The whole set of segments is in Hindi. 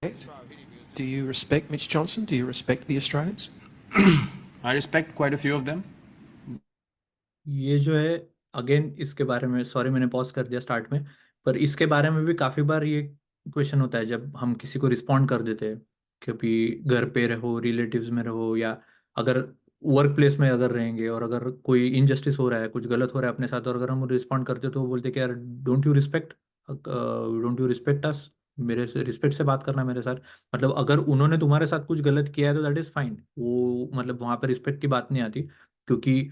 Do you respect Mitch Johnson? Do you respect the Australians? I respect quite a few of them. ये जो है, अगेन इसके बारे में सॉरी मैंने पॉज कर दिया स्टार्ट में, पर इसके बारे में भी काफ़ी बार ये क्वेश्चन होता है जब हम किसी को रिस्पॉन्ड कर देते हैं, क्योंकि घर पे रहो, रिलेटिव्स में रहो, या अगर वर्क प्लेस में अगर रहेंगे और अगर कोई इनजस्टिस हो रहा है, कुछ गलत हो रहा है अपने साथ, और अगर हम रिस्पॉन्ड करते हैं तो वो बोलते हैं कि यार डोंट यू रिस्पेक्ट अस, मेरे से रिस्पेक्ट से बात करना मेरे साथ। मतलब अगर उन्होंने तुम्हारे साथ कुछ गलत किया है तो दैट इज़ फाइन, वो मतलब वहाँ पर रिस्पेक्ट की बात नहीं आती, क्योंकि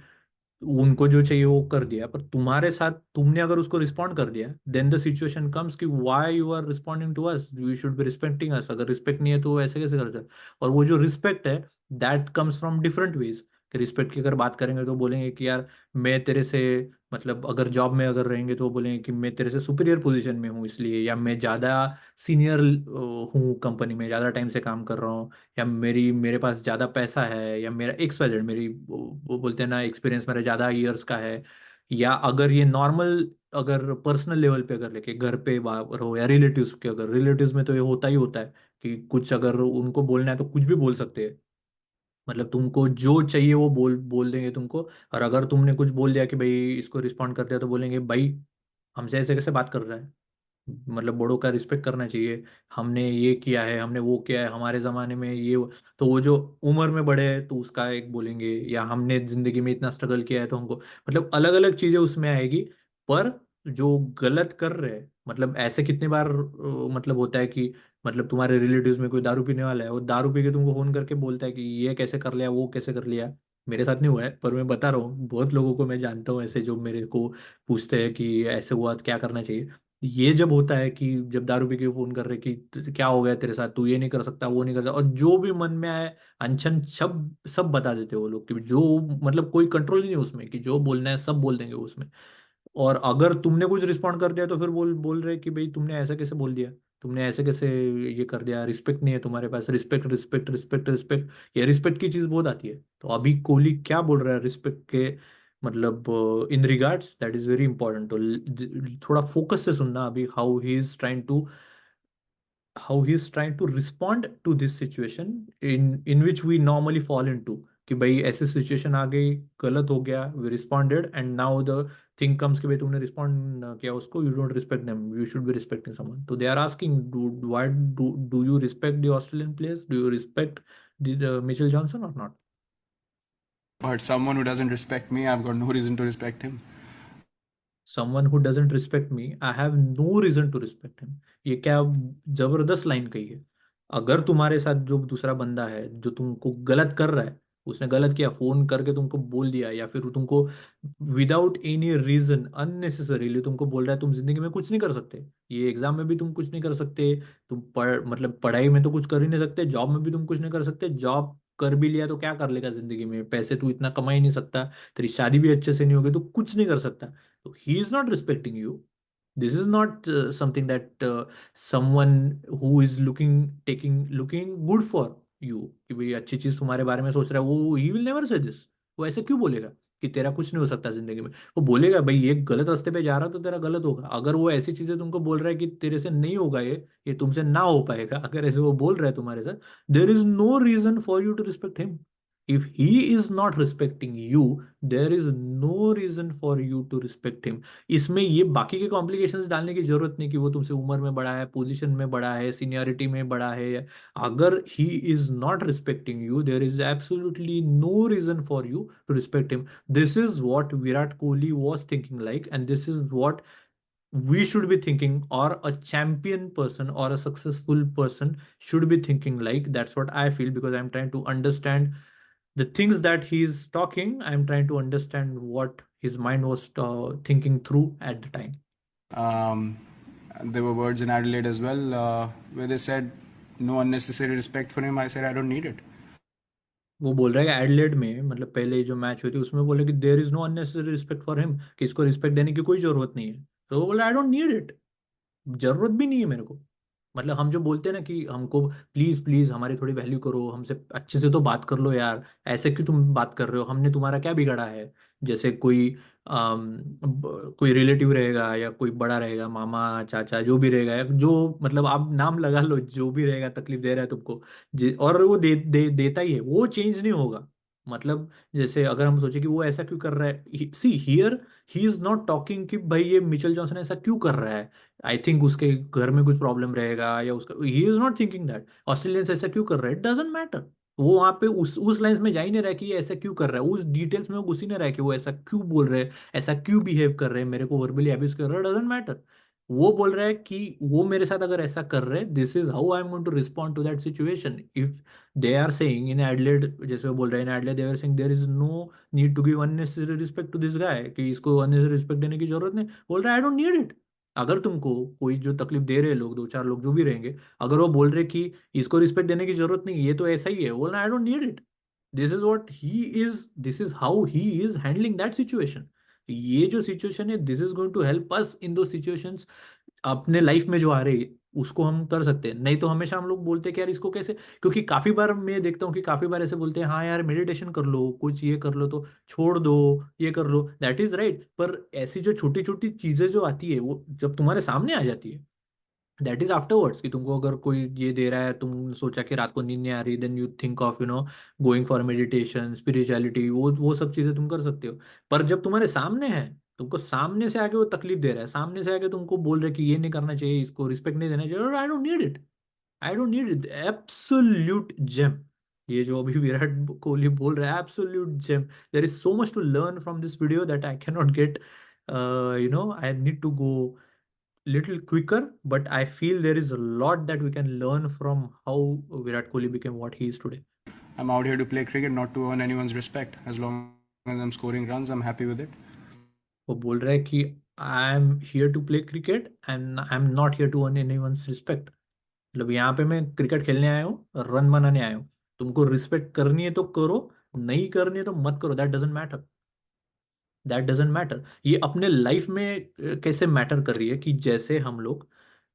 उनको जो चाहिए वो कर दिया। पर तुम्हारे साथ तुमने अगर उसको रिस्पॉन्ड कर दिया, देन द सिचुएशन कम्स कि why you are responding to us, you should be respecting us. अगर रिस्पेक्ट नहीं है तो वो ऐसे कैसे करता है? और वो जो रिस्पेक्ट है, that comes from different ways. कि रिस्पेक्ट की अगर बात करेंगे तो बोलेंगे कि यार मैं तेरे से, मतलब अगर जॉब में अगर रहेंगे तो बोलेंगे कि मैं तेरे से सुपीरियर पोजीशन में हूँ इसलिए, या मैं ज़्यादा सीनियर हूँ, कंपनी में ज़्यादा टाइम से काम कर रहा हूँ, या मेरे पास ज़्यादा पैसा है, या मेरा XYZ, मेरी वो बोलते हैं ना, एक्सपीरियंस मेरा ज़्यादा ईयर्स का है। या अगर ये नॉर्मल, अगर पर्सनल लेवल पे अगर लेके घर पे बात रहो, या रिलेटिव्स के, अगर रिलेटिव्स में तो ये होता ही होता है कि कुछ अगर उनको बोलना है तो कुछ भी बोल सकते हैं। मतलब तुमको जो चाहिए वो बोल बोल देंगे तुमको। और अगर तुमने कुछ बोल दिया कि भाई इसको रिस्पॉन्ड कर दिया, तो बोलेंगे भाई हमसे ऐसे कैसे बात कर रहा है, मतलब बड़ों का रिस्पेक्ट करना चाहिए, हमने ये किया है, हमने वो किया है, हमारे ज़माने में तो वो जो उम्र में बड़े हैं तो उसका एक बोलेंगे, या हमने ज़िंदगी में इतना स्ट्रगल किया है तो हमको, मतलब अलग अलग चीज़ें उसमें आएगी। पर जो गलत कर रहे हैं, मतलब ऐसे कितनी बार मतलब होता है कि मतलब तुम्हारे रिलेटिव्स में कोई दारू पीने वाला है, वो दारू पी के तुमको फोन करके बोलता है कि ये कैसे कर लिया, वो कैसे कर लिया। मेरे साथ नहीं हुआ है पर मैं बता रहा हूँ, बहुत लोगों को मैं जानता हूँ ऐसे, जो मेरे को पूछते हैं कि ऐसे हुआ तो क्या करना चाहिए। ये जब होता है कि जब दारू पी के फोन कर रहे कि क्या हो गया तेरे साथ, तू ये नहीं कर सकता, वो नहीं कर सकता, और जो भी मन में आए अनशन सब सब बता देते हैं वो लोग, कि जो मतलब कोई कंट्रोल ही नहीं उसमें, कि जो बोलना है सब बोल देंगे उसमें। और अगर तुमने कुछ रिस्पॉन्ड कर दिया तो फिर बोल बोल रहे कि भाई तुमने ऐसा कैसे बोल दिया, तुमने ऐसे कैसे ये कर दिया, रिस्पेक्ट नहीं है तुम्हारे पास, रिस्पेक्ट रिस्पेक्ट रिस्पेक्ट रिस्पेक्ट। ये रिस्पेक्ट की चीज बहुत आती है। तो अभी कोहली क्या बोल रहा है रिस्पेक्ट के, मतलब in regards, that is very important. तो थोड़ा फोकस से सुनना अभी, how he is trying to respond to this situation in which we normally fall into, कि भाई ऐसी सिचुएशन आ गई, गलत हो गया, we responded, and now the thing comes कि भाई तुमने रिस्पॉन्ड किया उसको, you don't respect them, you should be respecting someone. तो they are asking, why do you respect the Australian players, do you respect the Mitchell Johnson और not? But someone who doesn't respect me, I've got no reason to respect him. Someone who doesn't respect me, I have no reason to respect him. ये क्या जबरदस्त लाइन कही है। अगर तुम्हारे साथ जो दूसरा बंदा है जो तुमको गलत कर रहा है, उसने गलत किया, फोन करके तुमको बोल दिया, या फिर तुमको विदाउट एनी रीजन अननेसेसरीली तुमको बोल रहा है, तुम जिंदगी में कुछ नहीं कर सकते, ये एग्जाम में भी तुम कुछ नहीं कर सकते, तुम मतलब पढ़ाई में तो कुछ कर ही नहीं सकते, जॉब में भी तुम कुछ नहीं कर सकते, जॉब कर भी लिया तो क्या कर लेगा जिंदगी में, पैसे तू इतना कमा ही नहीं सकता, तेरी शादी भी अच्छे से नहीं होगी, तो कुछ नहीं कर सकता। So he is not respecting you. This is not something that someone who is looking good for you, कि भाई अच्छी चीज तुम्हारे बारे में सोच रहा है, वो he will never say this। वो ऐसे क्यों बोलेगा कि तेरा कुछ नहीं हो सकता जिंदगी में? वो बोलेगा भाई ये गलत रास्ते पे जा रहा तो तेरा गलत होगा। अगर वो ऐसी चीजें तुमको बोल रहा है कि तेरे से नहीं होगा, ये तुमसे ना हो पाएगा, अगर ऐसे वो बोल रहा है तुम्हारे साथ, there is no reason for you to respect him. If he is not respecting you, there is no reason for you to respect him। इसमें ये बाकी के कॉम्प्लिकेशंस डालने की जरूरत नहीं कि वो तुमसे उम्र में बड़ा है, पोजीशन में बड़ा है, सीनियरिटी में बड़ा है। अगर he is not respecting you, there is absolutely no reason for you to respect him। This is what Virat Kohli was thinking like, and this is what we should be thinking, or a champion person or a successful person should be thinking like. That's what I feel, because I'm trying to understand the things that he's talking. I'm trying to understand what his mind was thinking through at the time. Um, there were words in Adelaide as well where they said no unnecessary respect for him. I said I don't need it. वो बोल रहा है एडलेड में, मतलब पहले जो मैच हुई थी उसमें बोले कि there is know unnecessary respect for him, कि इसको रिस्पेक्ट देने की कोई जरूरत नहीं है। तो वो बोला आई डोंट नीड इट, जरूरत भी नहीं है मेरे को। मतलब हम जो बोलते हैं ना कि हमको प्लीज प्लीज हमारी थोड़ी वैल्यू करो, हमसे अच्छे से तो बात कर लो यार, ऐसे क्यों तुम बात कर रहे हो, हमने तुम्हारा क्या बिगाड़ा है, जैसे कोई रिलेटिव रहेगा या कोई बड़ा रहेगा, मामा चाचा जो भी रहेगा, जो मतलब आप नाम लगा लो, जो भी रहेगा तकलीफ दे रहा है तुमको, और वो देता ही है, वो चेंज नहीं होगा। मतलब जैसे अगर हम सोचे कि वो ऐसा क्यों कर रहा है, see here he is not talking कि भाई ये मिचेल जॉनसन ऐसा क्यों कर रहा है, आई थिंक उसके घर में कुछ प्रॉब्लम रहेगा, या उसका, ही is not thinking that Australians ऐसा क्यों कर रहा है, इट डजेंट मैटर। वो वहां पे उस लाइन में जा ही नहीं रहा है कि ये ऐसा क्यों कर रहा है, उस डिटेल्स में वो घुस ही नहीं रहा है कि वो ऐसा क्यों बोल रहे हैं, ऐसा क्यों बिहेव कर रहे हैं, मेरे को वर्बली अब्यूज कर रहे हैं, डजेंट मैटर। वो बोल रहा है कि वो मेरे साथ अगर ऐसा कर रहे हैं, this is how I am going to respond to that situation. If they are saying in Adelaide, जैसे वो बोल रहे हैं in Adelaide, they are saying there is no need to give unnecessary respect to this guy, कि इसको अननेसेसरी रिस्पेक्ट देने की जरूरत नहीं, बोल रहा है आई डोंट नीड इट। अगर तुमको कोई जो तकलीफ दे रहे हैं लोग, दो चार लोग जो भी रहेंगे, अगर वो बोल रहे कि इसको रिस्पेक्ट देने की जरूरत नहीं, ये तो ऐसा ही है, बोलना I don't need it, this is what he is, this is how he is handling that situation. ये जो सिचुएशन है, this is going to help us in दो सिचुएशंस, अपने लाइफ में जो आ रही है उसको हम कर सकते हैं। नहीं तो हमेशा हम लोग बोलते हैं कि यार इसको कैसे, क्योंकि काफी बार मैं देखता हूँ कि काफी बार ऐसे बोलते हैं, हाँ यार मेडिटेशन कर लो, कुछ ये कर लो, तो छोड़ दो, ये कर लो, दैट इज राइट, पर ऐसी जो छोटी छोटी चीजें जो आती है, वो जब तुम्हारे सामने आ जाती है, दैट इज आफ्टरवर्ड्स, कि तुमको अगर कोई ये दे रहा है, तुम सोचा कि रात को नींद नहीं आ रही, then you think of going for meditation, spirituality, वो सब चीजें तुम कर सकते हो। पर जब तुम्हारे सामने है, तुमको सामने से आके वो तकलीफ दे रहा है, सामने से आके तुमको बोल रहे कि ये नहीं करना चाहिए, इसको रिस्पेक्ट नहीं देना चाहिए, I don't need it, I don't need it, absolute gem. ये जो अभी विराट कोहली बोल रहा है, absolute gem. There is so much to learn from this video that I can not get, I need to go little quicker, but I feel there is a lot that we can learn from how Virat Kohli became what he is today. I'm out here to play cricket, not to earn anyone's respect. As long as I'm scoring runs, I'm happy with it. वो बोल रहा है कि I am here to play cricket and I am not here to earn anyone's respect. मतलब यहाँ पे मैं क्रिकेट खेलने आया हूँ, रन बनाने आया हूँ, तुमको रिस्पेक्ट करनी है तो करो, नहीं करनी है तो मत करो, that doesn't matter, that doesn't matter. ये अपने लाइफ में कैसे मैटर कर रही है, कि जैसे हम लोग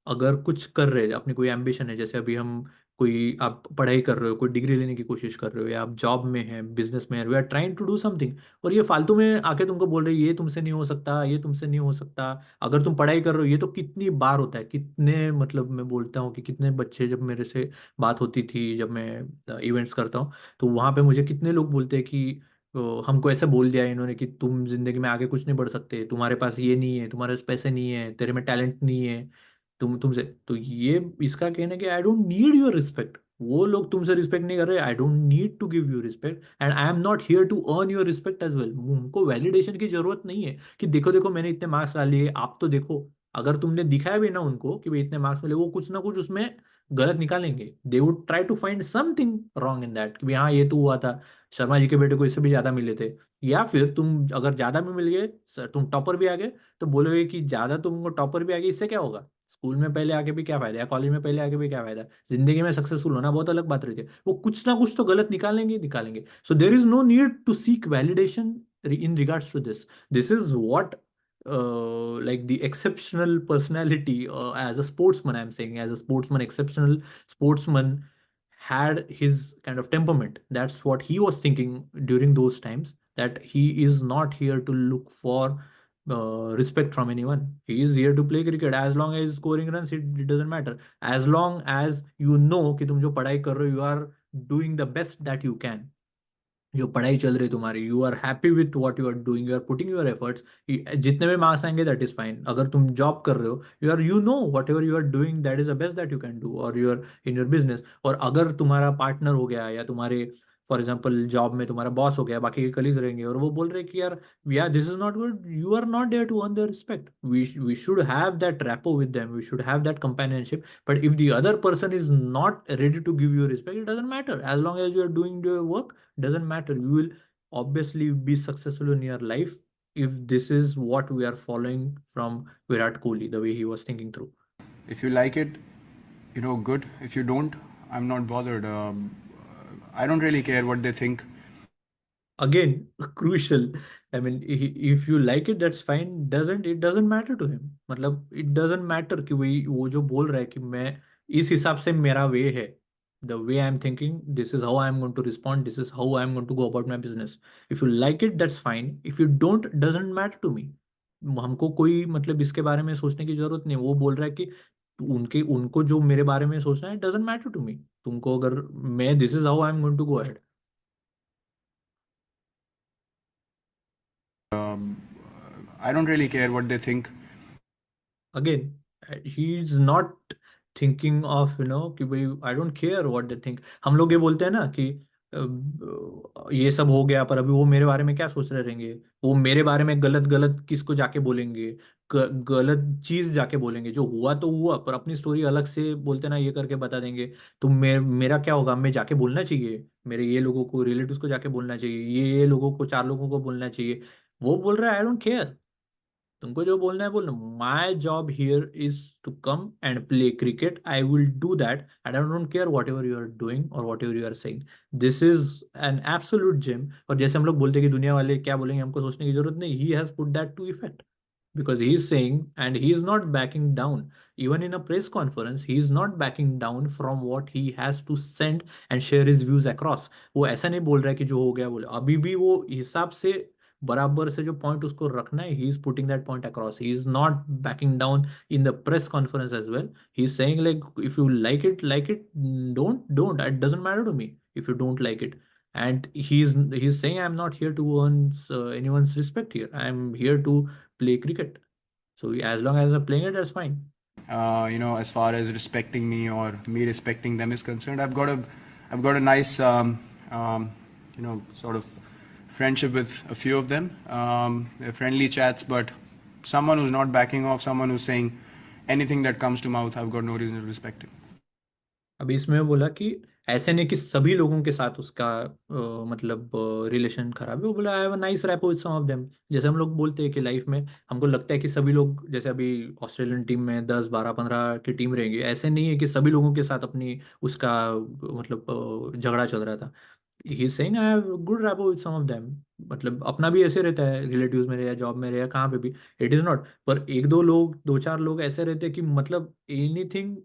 अगर कुछ कर रहे हैं, अपनी कोई एम्बिशन है, जैसे अभी हम कोई, आप पढ़ाई कर रहे हो, कोई डिग्री लेने की कोशिश कर रहे हो, या आप जॉब में हैं, बिजनेस में we are trying to do something, और ये फालतू में आके तुमको बोल रहे हैं ये तुमसे नहीं हो सकता, ये तुमसे नहीं हो सकता। अगर तुम पढ़ाई कर रहे हो, ये तो कितनी बार होता है, कितने, मतलब मैं बोलता हूँ कि कितने बच्चे, जब मेरे से बात होती थी, जब मैं इवेंट्स करता हूँ, तो वहाँ पे मुझे कितने लोग बोलते हैं कि हमको ऐसे बोल दिया है इन्होंने कि तुम जिंदगी में आगे कुछ नहीं बढ़ सकते, तुम्हारे पास ये नहीं है, तुम्हारे पास पैसे नहीं है, तेरे में टैलेंट नहीं है, तुमसे तो ये, इसका कहना है कि I don't need your respect. वो लोग तुमसे रिस्पेक्ट नहीं कर रहे, I don't need to give you respect and I am not here to earn your respect as well. उनको वैलिडेशन की जरूरत नहीं है कि देखो देखो मैंने इतने मार्क्स ला लिए, आप तो देखो। अगर तुमने दिखाया भी ना उनको कि भाई इतने मार्क्स मिले, वो कुछ ना कुछ उसमें गलत निकालेंगे, they would try to find something wrong in that, कि भाई हाँ ये तो हुआ था, शर्मा जी के बेटे को इससे भी ज्यादा मिले थे। या फिर तुम अगर ज्यादा भी मिल गए, तुम टॉपर भी आ गए, तो बोलोगे कि ज्यादा तुमको टॉपर भी आ गई, इससे क्या होगा, स्कूल में पहले आके भी क्या फायदा, या कॉलेज में पहले आके भी क्या फायदा, जिंदगी में सक्सेसफुल होना बहुत अलग बात रहती है, वो कुछ ना कुछ तो गलत निकालेंगे ही निकालेंगे। So there is no need to seek validation in regards to this is what like the exceptional personality, as a sportsman, I'm saying, as a sportsman, exceptional sportsman had his kind of temperament. That's what he was thinking during those times, that he is not here to look for respect from anyone. He is here to play cricket. As long as scoring runs, it doesn't matter. As long as you know कि तुम जो पढ़ाई कर रहे हो, you are doing the best that you can, जो पढ़ाई चल रही है तुम्हारी, you are happy with what you are doing, you are putting your efforts, जितने भी मार्क्स आएंगे दैट इज फाइन। अगर तुम जॉब कर रहे हो, you know whatever you are doing that is the best that you can do, और you are in your business. और अगर तुम्हारा पार्टनर हो गया, या तुम्हारे फॉर एग्जाम्पल जॉब में तुम्हारा बॉस हो गया, बाकी के कलीग्स रहेंगे, और वो बोल रहे कि यार yeah, this is not good, you are not there to earn their respect. We should have that rapport with them, we should have that companionship. But if the other person is not ready to give you respect, it doesn't matter, as long as you are doing your work, doesn't matter, you will obviously be successful in your life, if this is what we are following from Virat Kohli, the way he was thinking through. If you like it, good. If you don't, I'm not bothered. I don't really care what they think. Again, crucial, I mean, if you like it, that's fine, doesn't, it doesn't matter to him, मतलब it doesn't matter कि वही वो जो बोल रहा है कि मैं इस हिसाब से मेरा वे है, the way I'm thinking, this is how I'm going to respond, this is how I'm going to go about my business. If you like it, that's fine. If you don't, doesn't matter to me. हमको कोई मतलब इसके बारे में सोचने की जरूरत नहीं। वो बोल रहा है कि उनके उनको जो मेरे बारे में सोचना है, डजंट मैटर टू मी। तुमको अगर मैं, this is how I am going to go ahead. I don't really care what they think. Again, he is not thinking of कि भाई I don't care what they think. हम लोग ये बोलते हैं ना कि ये सब हो गया, पर अभी वो मेरे बारे में क्या सोच रहे रहेंगे, वो मेरे बारे में गलत गलत किसको जाके बोलेंगे, गलत चीज जाके बोलेंगे। जो हुआ तो हुआ, पर अपनी स्टोरी अलग से बोलते ना, ये करके बता देंगे। तो मेरा क्या होगा, मैं जाके बोलना चाहिए, मेरे ये लोगों को, रिलेटिव्स को जाके बोलना चाहिए, ये लोगों को, 4 लोगों को बोलना चाहिए। वो बोल रहा है आई डोंट केयर, तुमको जो बोलना है बोलना। My job here is to come and play cricket, I will do that and I don't care whatever you are doing और whatever you are saying. This is an absolute gym. और जैसे हम लोग बोलते हैं कि दुनिया वाले क्या बोलेंगे, हमको सोचने की जरूरत नहीं। He has put that to effect, because he is saying and he is not backing down. Even in a press conference, he is not backing down from what he has to send and share his views across. वो ऐसा नहीं बोल रहा है कि जो हो गया बोले, अभी भी वो हिसाब से बराबर से जो पॉइंट उसको रखना है, he is putting that point across. He is not backing down in the press conference as well. He is saying like if you like it, don't it doesn't matter to me if you don't like it. And he's saying I'm not here to earn anyone's respect here, I'm here to play cricket. So as long as I'm playing it, that's fine. As far as respecting me or me respecting them is concerned, I've got a nice, sort of friendship with a few of them. They're friendly chats, but someone who's not backing off, someone who's saying anything that comes to mouth, I've got no reason to respect him. अभी इसमें वो बोला कि ऐसे नहीं कि सभी लोगों के साथ उसका मतलब रिलेशन खराब है। वो बोला I have a nice rapport with some of them. जैसे हम लोग बोलते हैं कि लाइफ में हमको लगता है कि सभी लोग, जैसे अभी ऑस्ट्रेलियन टीम में 10 12 15 की टीम रहेंगी, ऐसे नहीं है कि सभी लोगों के साथ अपनी उसका मतलब झगड़ा चल रहा था। He saying I have good rapport with some of them. मतलब अपना भी ऐसे रहता है, रिलेटिव्स में रहे या जॉब में रहे या कहाँ पे भी, इट इज नॉट। पर एक दो लोग, 2 4 लोग ऐसे रहते हैं कि मतलब anything,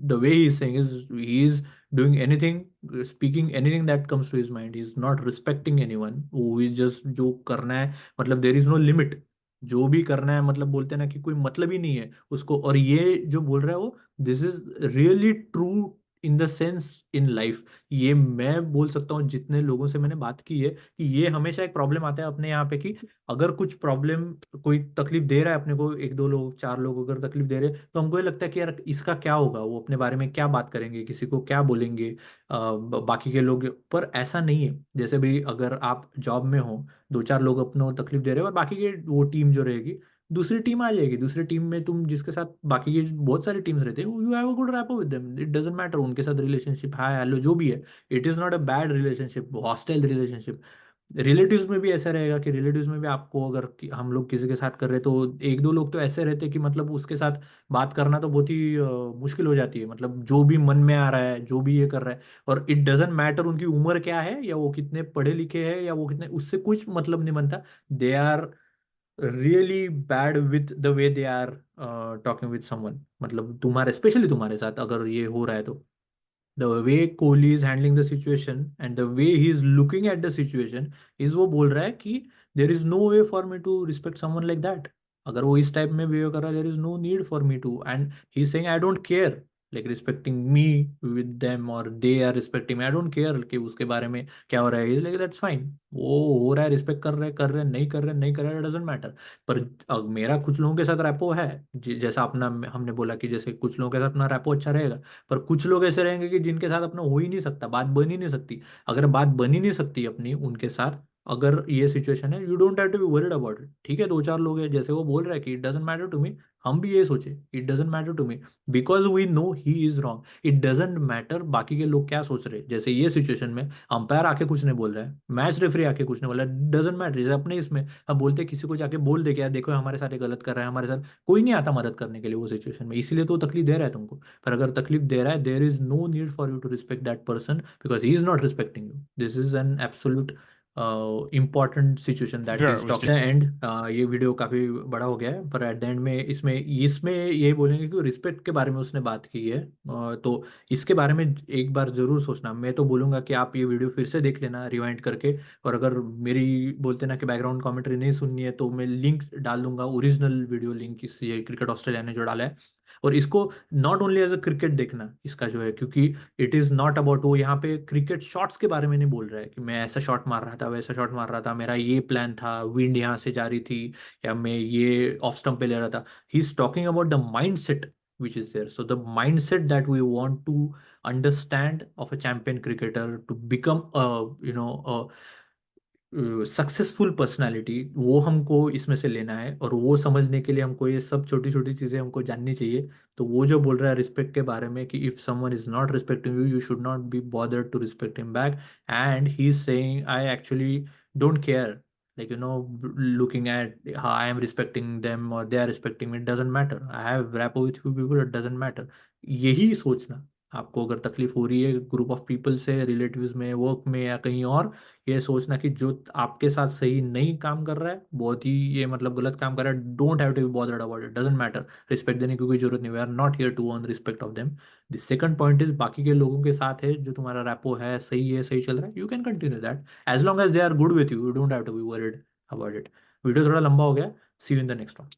the way he is saying is, he is doing anything, speaking anything that comes to his mind, he is not respecting anyone. वो इज जस्ट जो करना है, मतलब देयर इज नो लिमिट। जो भी करना है, मतलब बोलते हैं ना कि कोई मतलब ही नहीं है उसको। और ये जो बोल रहा है वो, this is really true in the sense in life. ये मैं बोल सकता हूँ जितने लोगों से मैंने बात की है, कि ये हमेशा एक प्रॉब्लम आता है अपने यहाँ पे कि अगर कुछ प्रॉब्लम, कोई तकलीफ दे रहा है अपने को, 1 2 लोग 4 लोग अगर तकलीफ दे रहे हैं, तो हमको ये लगता है कि यार इसका क्या होगा, वो अपने बारे में क्या बात करेंगे, किसी को क्या बोलेंगे बाकी के लोग। पर ऐसा नहीं है। जैसे भी अगर आप जॉब में हो, 2 4 लोग अपनों तकलीफ दे रहे हैं, और बाकी के वो टीम जो रहेगी, दूसरी टीम आ जाएगी, दूसरी टीम में तुम जिसके साथ, बाकी के बहुत सारी टीम्स रहते हैं, you have a good rapport with them, it doesn't matter उनके साथ रिलेशनशिप हाय हेलो जो भी है, it is not a bad relationship, hostile relationship. Relatives में भी ऐसा रहेगा कि रिलेटिव्स में भी आपको अगर हम लोग किसी के साथ कर रहे हैं, तो 1 2 लोग तो ऐसे रहते हैं कि मतलब उसके साथ बात करना तो बहुत ही मुश्किल हो जाती है। मतलब जो भी मन में आ रहा है, जो भी ये कर रहा है, और इट डजेंट मैटर उनकी उम्र क्या है, या वो कितने पढ़े लिखे हैं, या वो कितने, उससे कुछ मतलब नहीं बनता। They are really bad with the way they are talking with someone. मतलब तुम्हारे, स्पेशली तुम्हारे साथ अगर ये हो रहा है, तो the way Kohli is handling the situation and the way he is looking at the situation is, वो बोल रहा है कि there is no way for me to respect someone like that. अगर वो इस टाइप में बिहेव कर रहा है, there is no need for me to, and he saying I don't care like respecting me with them, और they are respecting me, I don't care कि उसके बारे में क्या हो रहा है, लाइक दैट्स फाइन। वो हो रहा है, रिस्पेक्ट कर रहे हैं, नहीं कर रहे हैं, नहीं कर रहे हैं, डजेंट मैटर। पर मेरा कुछ लोगों के साथ रैपो है, जैसा अपना हमने बोला कि जैसे कुछ लोगों के साथ अपना रैपो अच्छा रहेगा, पर कुछ लोग ऐसे रहेंगे कि जिनके साथ अपना हो ही नहीं सकता, बात बन ही नहीं सकती। अगर बात बन ही नहीं सकती अपनी उनके साथ, अगर ये सिचुएशन है, you don't have to be worried about it. ठीक है, 2 4 लोग हैं, जैसे वो बोल रहा है कि it doesn't matter to me, हम भी ये सोचे it doesn't matter to me, because we know he is wrong. It doesn't matter बाकी के लोग क्या सोच रहे हैं। जैसे ये सिचुएशन में अंपायर आके कुछ नहीं बोल रहा है, मैच रेफरी आके कुछ नहीं बोल रहा है, डजेंट मैटर। जैसे अपने इसमें हम बोलते हैं, किसी को जाके बोल दे कि यार देखो हमारे साथ ये गलत कर रहा है, हमारे साथ कोई नहीं आता मदद करने के लिए वो सिचुएशन में, इसीलिए तो वो तकलीफ दे रहा है तुमको। पर अगर तकलीफ दे रहा है, there is no need for you to respect that person, because he is not respecting you. This is an absolute important situation that Vera is was talking just and. ये वीडियो काफ़ी बड़ा हो गया है, पर एट द एंड में इसमें इसमें यही बोलेंगे कि रिस्पेक्ट के बारे में उसने बात की है। तो इसके बारे में एक बार ज़रूर सोचना। मैं तो बोलूँगा कि आप ये वीडियो फिर से देख लेना रिवाइंड करके। और अगर मेरी बोलते ना कि बैकग्राउंड कमेंट्री नहीं सुननी है, तो मैं लिंक डाल दूंगा, ओरिजिनल वीडियो लिंक, इस ये क्रिकेट ऑस्ट्रेलिया ने जो डाला है। और इसको not only as a cricket देखना इसका जो है, क्योंकि इट इज़ नॉट अबाउट, वो यहाँ पे क्रिकेट शॉट्स के बारे में नहीं बोल रहा है कि मैं ऐसा शॉट मार रहा था, वैसा शॉट मार रहा था, मेरा ये प्लान था, विंड यहाँ से जा रही थी, या मैं ये ऑफ स्टंप पे ले रहा था। He is talking about the mind set which is there. So the mindset that we want to understand of a champion cricketer to become a, you know, a successful personality, वो हमको इसमें से लेना है। और वो समझने के लिए हमको ये सब छोटी छोटी चीज़ें हमको जाननी चाहिए। तो वो जो बोल रहा है रिस्पेक्ट के बारे में कि if someone is not respecting you, you should not be bothered to respect him back. And he is saying I actually don't care, like looking at how I am respecting them or they are respecting me, it doesn't matter. I have rapport with few people, it doesn't matter. यही सोचना। आपको अगर तकलीफ हो रही है ग्रुप ऑफ पीपल से, रिलेटिव्स में, वर्क में या कहीं और, ये सोचना कि जो आपके साथ सही नहीं काम कर रहा है, बहुत ही ये मतलब गलत काम कर रहा है, don't have to be bothered about it, doesn't matter. Respect देने की कोई जरूरत नहीं, we are not here to earn respect of them. The second point is, बाकी के लोगों के साथ है जो तुम्हारा रैपो है, सही है, सही चल रहा है, you can continue that as long as they are good with you, you don't have to be worried about it. Video थोड़ा लंबा हो गया, see you in the next one.